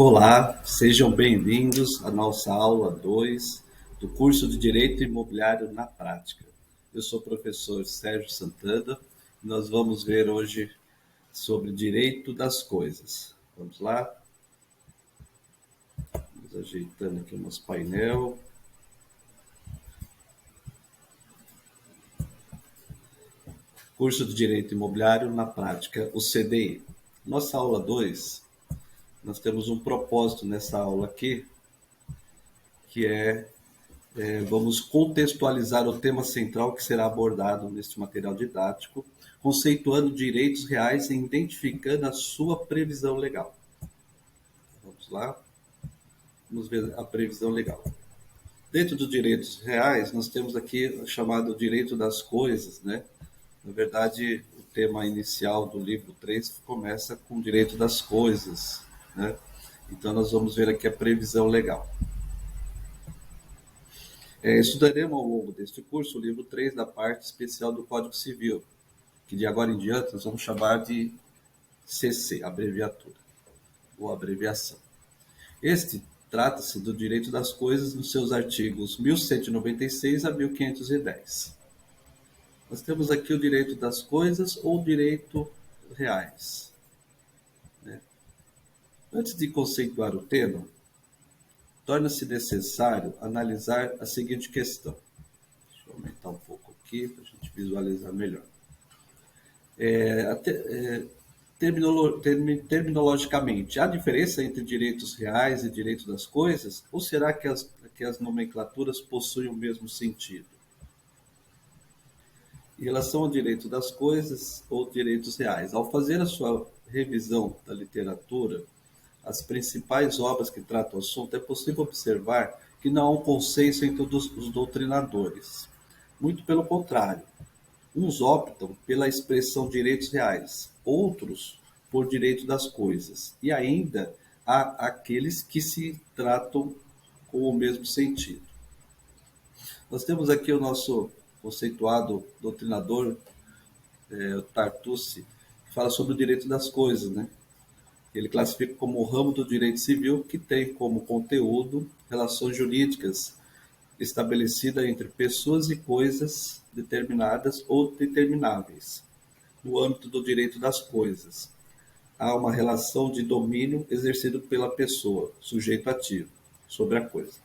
Olá, sejam bem-vindos à nossa aula 2 do curso de Direito Imobiliário na Prática. Eu sou o professor Sérgio Santana e nós vamos ver hoje sobre direito das coisas. Vamos lá? Vamos ajeitando aqui o nosso painel. Curso de Direito Imobiliário na Prática, o CDI. Nossa aula 2, nós temos um propósito nessa aula aqui, que vamos contextualizar o tema central que será abordado neste material didático, conceituando direitos reais e identificando a sua previsão legal. Vamos lá? Vamos ver a previsão legal. Dentro dos direitos reais, nós temos aqui o chamado direito das coisas, né? Na verdade, o tema inicial do livro 3 começa com o direito das coisas, né? Então, nós vamos ver aqui a previsão legal. Estudaremos ao longo deste curso o livro 3 da parte especial do Código Civil, que de agora em diante nós vamos chamar de CC, abreviatura, ou abreviação. Este trata-se do direito das coisas nos seus artigos 1196 a 1510. Nós temos aqui o direito das coisas ou direito reais. Antes de conceituar o tema, torna-se necessário analisar a seguinte questão. Deixa eu aumentar um pouco aqui para a gente visualizar melhor. Terminologicamente, há diferença entre direitos reais e direito das coisas? Ou será que as nomenclaturas possuem o mesmo sentido? Em relação ao direito das coisas ou direitos reais, ao fazer a sua revisão da literatura, as principais obras que tratam o assunto, é possível observar que não há um consenso entre os doutrinadores. Muito pelo contrário. Uns optam pela expressão direitos reais, outros por direito das coisas, e ainda há aqueles que se tratam com o mesmo sentido. Nós temos aqui o nosso conceituado doutrinador, Tartucci, que fala sobre o direito das coisas, né? Ele classifica como o ramo do direito civil que tem como conteúdo relações jurídicas estabelecida entre pessoas e coisas determinadas ou determináveis. No âmbito do direito das coisas, há uma relação de domínio exercido pela pessoa, sujeito ativo, sobre a coisa.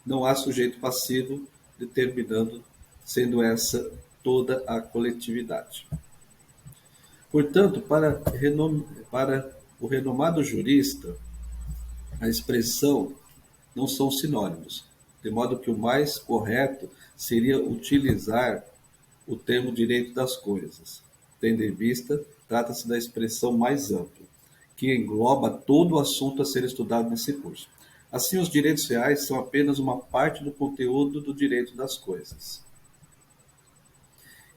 Não há sujeito passivo determinando, sendo essa toda a coletividade. Portanto, para o renomado jurista, a expressão não são sinônimos, de modo que o mais correto seria utilizar o termo direito das coisas. Tendo em vista, trata-se da expressão mais ampla, que engloba todo o assunto a ser estudado nesse curso. Assim, os direitos reais são apenas uma parte do conteúdo do direito das coisas.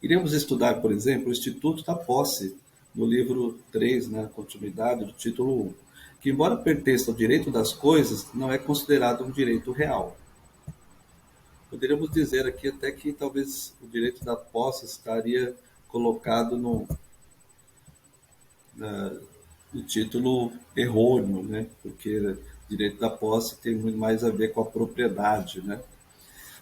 Iremos estudar, por exemplo, o Instituto da Posse, no livro 3, na continuidade do título 1, que, embora pertença ao direito das coisas, não é considerado um direito real. Poderíamos dizer aqui até que talvez o direito da posse estaria colocado no título errôneo, né? Porque o direito da posse tem muito mais a ver com a propriedade, né?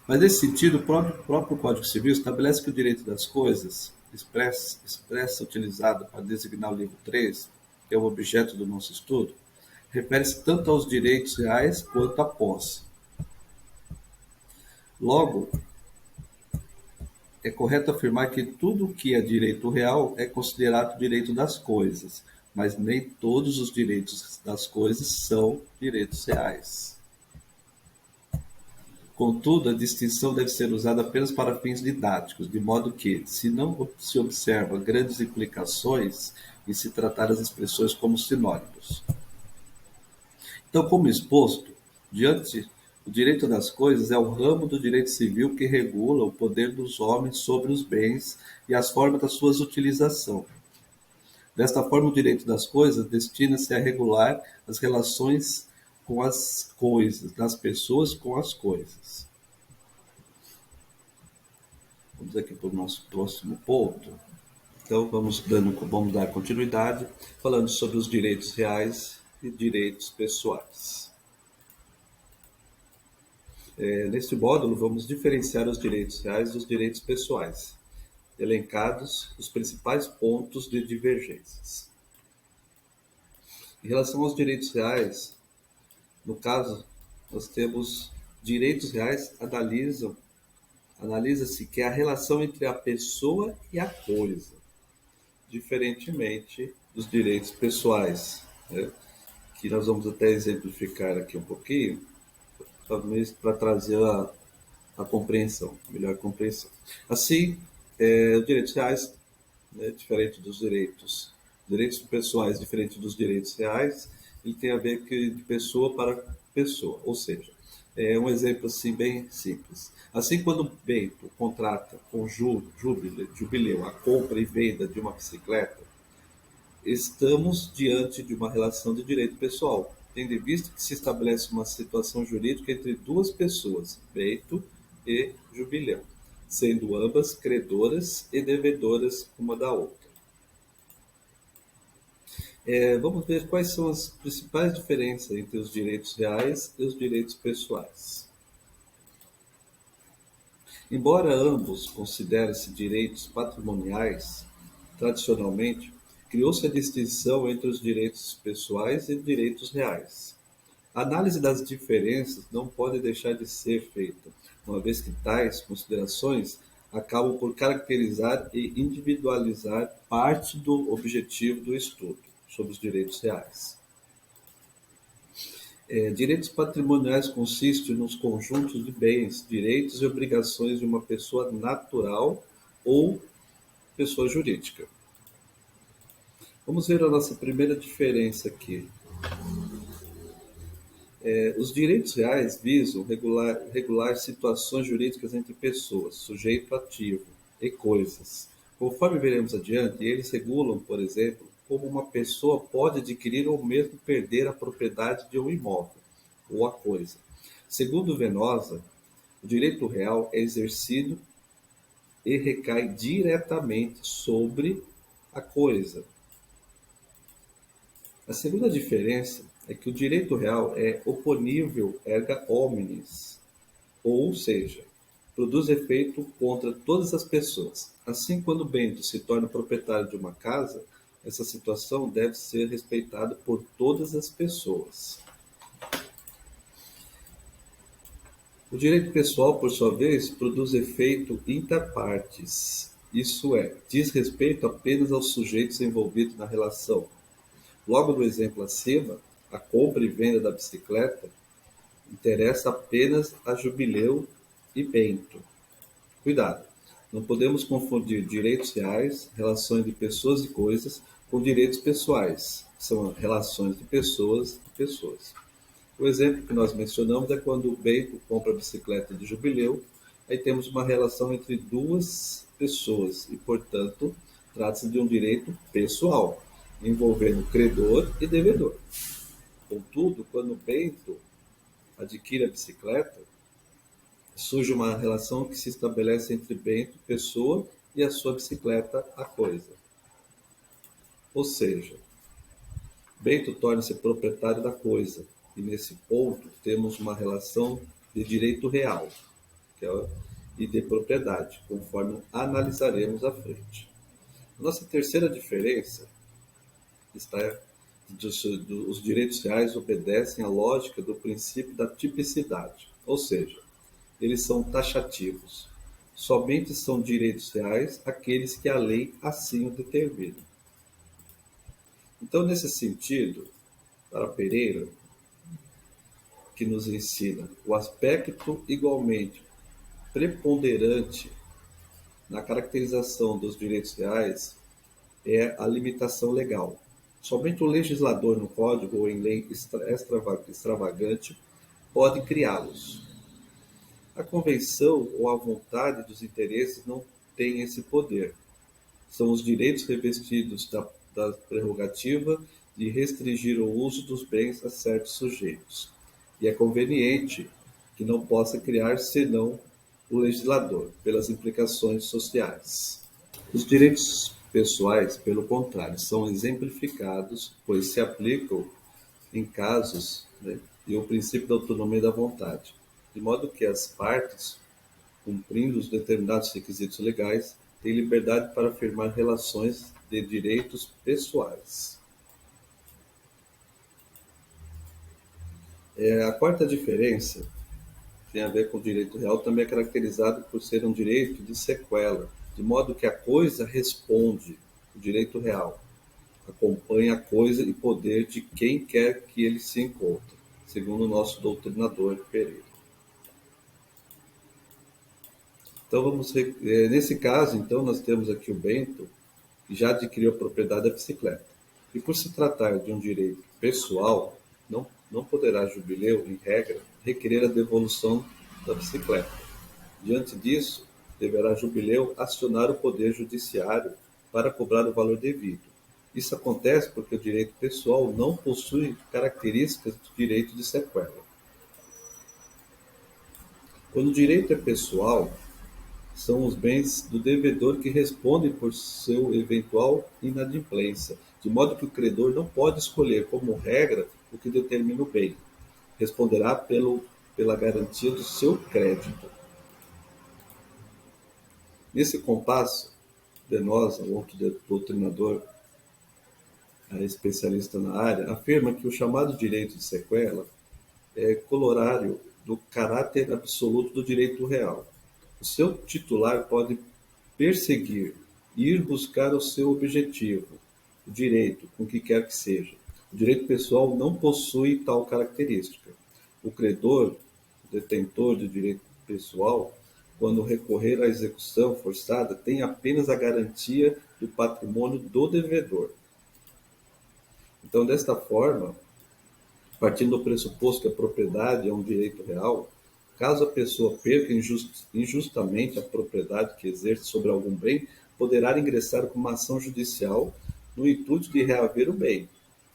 Mas nesse sentido, o próprio Código Civil estabelece que o direito das coisas, expressa utilizado para designar o livro 3, que é o objeto do nosso estudo, refere-se tanto aos direitos reais quanto à posse. Logo, é correto afirmar que tudo o que é direito real é considerado direito das coisas, mas nem todos os direitos das coisas são direitos reais. Contudo, a distinção deve ser usada apenas para fins didáticos, de modo que, se não se observa grandes implicações em se tratar as expressões como sinônimos. Então, como exposto, o direito das coisas é o ramo do direito civil que regula o poder dos homens sobre os bens e as formas da sua utilização. Desta forma, o direito das coisas destina-se a regular as relações com as coisas, das pessoas com as coisas. Vamos aqui para o nosso próximo ponto. Então, vamos dar continuidade, falando sobre os direitos reais e direitos pessoais. Neste módulo, vamos diferenciar os direitos reais dos direitos pessoais, elencados os principais pontos de divergências. Em relação aos direitos reais, no caso, nós temos direitos reais analisa-se que é a relação entre a pessoa e a coisa, diferentemente dos direitos pessoais, né? Que nós vamos até exemplificar aqui um pouquinho, talvez para trazer a compreensão, a melhor compreensão. Assim, os direitos reais, né, diferente dos direitos pessoais, diferente dos direitos reais, ele tem a ver de pessoa para pessoa, ou seja, é um exemplo assim bem simples. Assim, quando o Bento contrata com Jubileu a compra e venda de uma bicicleta, estamos diante de uma relação de direito pessoal, tendo em vista que se estabelece uma situação jurídica entre duas pessoas, Bento e Jubileu, sendo ambas credoras e devedoras uma da outra. Vamos ver quais são as principais diferenças entre os direitos reais e os direitos pessoais. Embora ambos considerem-se direitos patrimoniais, tradicionalmente, criou-se a distinção entre os direitos pessoais e direitos reais. A análise das diferenças não pode deixar de ser feita, uma vez que tais considerações acabam por caracterizar e individualizar parte do objetivo do estudo sobre os direitos reais. Direitos patrimoniais consistem nos conjuntos de bens, direitos e obrigações de uma pessoa natural ou pessoa jurídica. Vamos ver a nossa primeira diferença aqui. Os direitos reais visam regular situações jurídicas entre pessoas, sujeito ativo e coisas. Conforme veremos adiante, eles regulam, por exemplo, como uma pessoa pode adquirir ou mesmo perder a propriedade de um imóvel ou a coisa. Segundo Venosa, o direito real é exercido e recai diretamente sobre a coisa. A segunda diferença é que o direito real é oponível erga omnes, ou seja, produz efeito contra todas as pessoas. Assim, quando Bento se torna proprietário de uma casa, essa situação deve ser respeitada por todas as pessoas. O direito pessoal, por sua vez, produz efeito inter partes, isso é, diz respeito apenas aos sujeitos envolvidos na relação. Logo no exemplo acima, a compra e venda da bicicleta interessa apenas a Jubileu e Bento. Cuidado, não podemos confundir direitos reais, relações de pessoas e coisas, com direitos pessoais, que são relações de pessoas e pessoas. O exemplo que nós mencionamos é quando o Bento compra a bicicleta de Jubileu, aí temos uma relação entre duas pessoas e, portanto, trata-se de um direito pessoal, envolvendo credor e devedor. Contudo, quando Bento adquire a bicicleta, surge uma relação que se estabelece entre Bento, pessoa, e a sua bicicleta, a coisa. Ou seja, Bento torna-se proprietário da coisa, e nesse ponto temos uma relação de direito real e de propriedade, conforme analisaremos à frente. Nossa terceira diferença está os direitos reais obedecem à lógica do princípio da tipicidade, ou seja, eles são taxativos. Somente são direitos reais aqueles que a lei assim o determina. Então, nesse sentido, para Pereira, que nos ensina o aspecto igualmente preponderante na caracterização dos direitos reais é a limitação legal. Somente o legislador no código ou em lei extravagante pode criá-los. A convenção ou a vontade dos interesses não tem esse poder. São os direitos revestidos da prerrogativa de restringir o uso dos bens a certos sujeitos. E é conveniente que não possa criar senão o legislador, pelas implicações sociais. Os direitos pessoais, pelo contrário, são exemplificados, pois se aplicam em casos, né, e o princípio da autonomia da vontade, de modo que as partes, cumprindo os determinados requisitos legais, têm liberdade para firmar relações de direitos pessoais. A quarta diferença tem a ver com o direito real, também é caracterizado por ser um direito de sequela, de modo que a coisa responde, o direito real, acompanha a coisa e poder de quem quer que ele se encontre, segundo o nosso doutrinador Pereira. Então nesse caso, então nós temos aqui o Bento, que já adquiriu a propriedade da bicicleta. E por se tratar de um direito pessoal, não poderá Jubileu, em regra, requerer a devolução da bicicleta. Diante disso, deverá Jubileu acionar o poder judiciário para cobrar o valor devido. Isso acontece porque o direito pessoal não possui características do direito de sequela. Quando o direito é pessoal, são os bens do devedor que respondem por seu eventual inadimplência, de modo que o credor não pode escolher como regra o que determina o bem. Responderá pela garantia do seu crédito. Nesse compasso, Denosa, outro doutrinador especialista na área, afirma que o chamado direito de sequela é corolário do caráter absoluto do direito real. O seu titular pode perseguir, ir buscar o seu objetivo, o direito, com que quer que seja. O direito pessoal não possui tal característica. O credor, o detentor de direito pessoal, quando recorrer à execução forçada, tem apenas a garantia do patrimônio do devedor. Então, desta forma, partindo do pressuposto que a propriedade é um direito real, caso a pessoa perca injustamente a propriedade que exerce sobre algum bem, poderá ingressar com uma ação judicial no intuito de reaver o bem,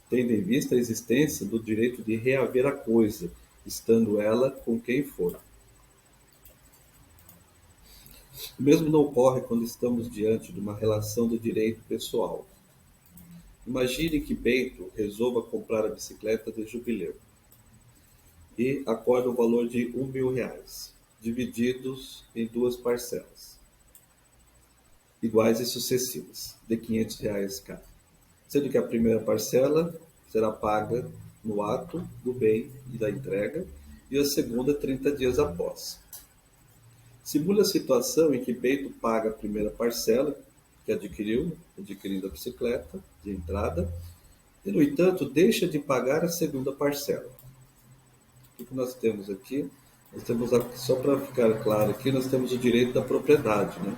tendo em vista a existência do direito de reaver a coisa, estando ela com quem for. O mesmo não ocorre quando estamos diante de uma relação de direito pessoal. Imagine que Bento resolva comprar a bicicleta de Jubileu e acorda o valor de R$ 1.000, divididos em duas parcelas, iguais e sucessivas, de R$ 500 cada, sendo que a primeira parcela será paga no ato do bem e da entrega e a segunda 30 dias após. Simule a situação em que Bento paga a primeira parcela que adquirindo a bicicleta de entrada, e, no entanto, deixa de pagar a segunda parcela. O que nós temos aqui? Nós temos, só para ficar claro aqui, nós temos o direito da propriedade, né?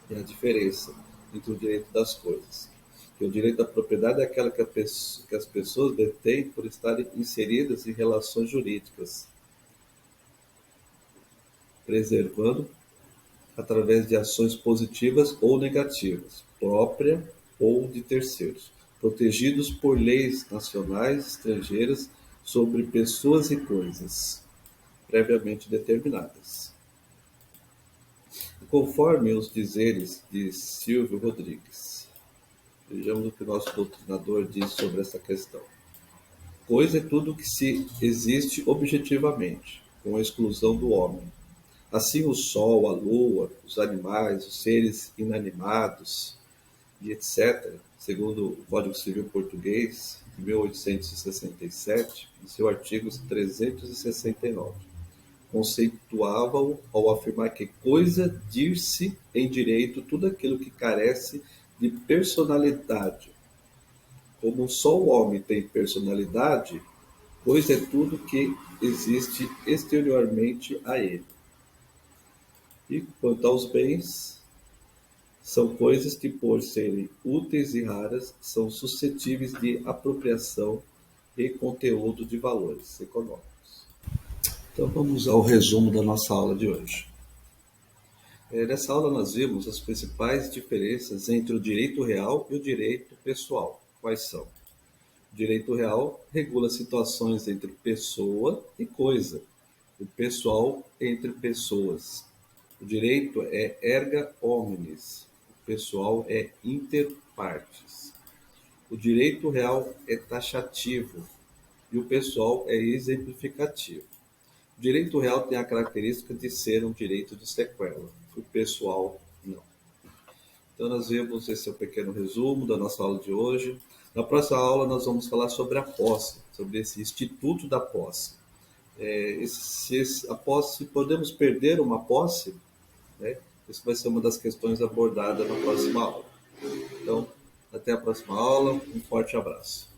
E a diferença entre o direito das coisas. Que o direito da propriedade é aquela que as pessoas detêm por estarem inseridas em relações jurídicas, preservando através de ações positivas ou negativas, própria ou de terceiros, protegidos por leis nacionais, estrangeiras, sobre pessoas e coisas, previamente determinadas. Conforme os dizeres de Silvio Rodrigues, vejamos o que o nosso doutrinador diz sobre essa questão. Coisa é tudo que se existe objetivamente, com a exclusão do homem. Assim o sol, a lua, os animais, os seres inanimados e etc., segundo o Código Civil Português, de 1867, em seu artigo 369, conceituava-o ao afirmar que coisa dir-se em direito tudo aquilo que carece de personalidade. Como só o homem tem personalidade, coisa é tudo que existe exteriormente a ele. E quanto aos bens, são coisas que, por serem úteis e raras, são suscetíveis de apropriação e conteúdo de valores econômicos. Então vamos ao resumo da nossa aula de hoje. Nessa aula nós vimos as principais diferenças entre o direito real e o direito pessoal. Quais são? O direito real regula situações entre pessoa e coisa. O pessoal entre pessoas. O direito é erga omnes, o pessoal é inter partes. O direito real é taxativo e o pessoal é exemplificativo. O direito real tem a característica de ser um direito de sequela, o pessoal não. Então, nós vimos esse é um pequeno resumo da nossa aula de hoje. Na próxima aula, nós vamos falar sobre a posse, sobre esse instituto da posse. A posse, podemos perder uma posse? Né? Isso vai ser uma das questões abordadas na próxima aula. Então, até a próxima aula. Um forte abraço.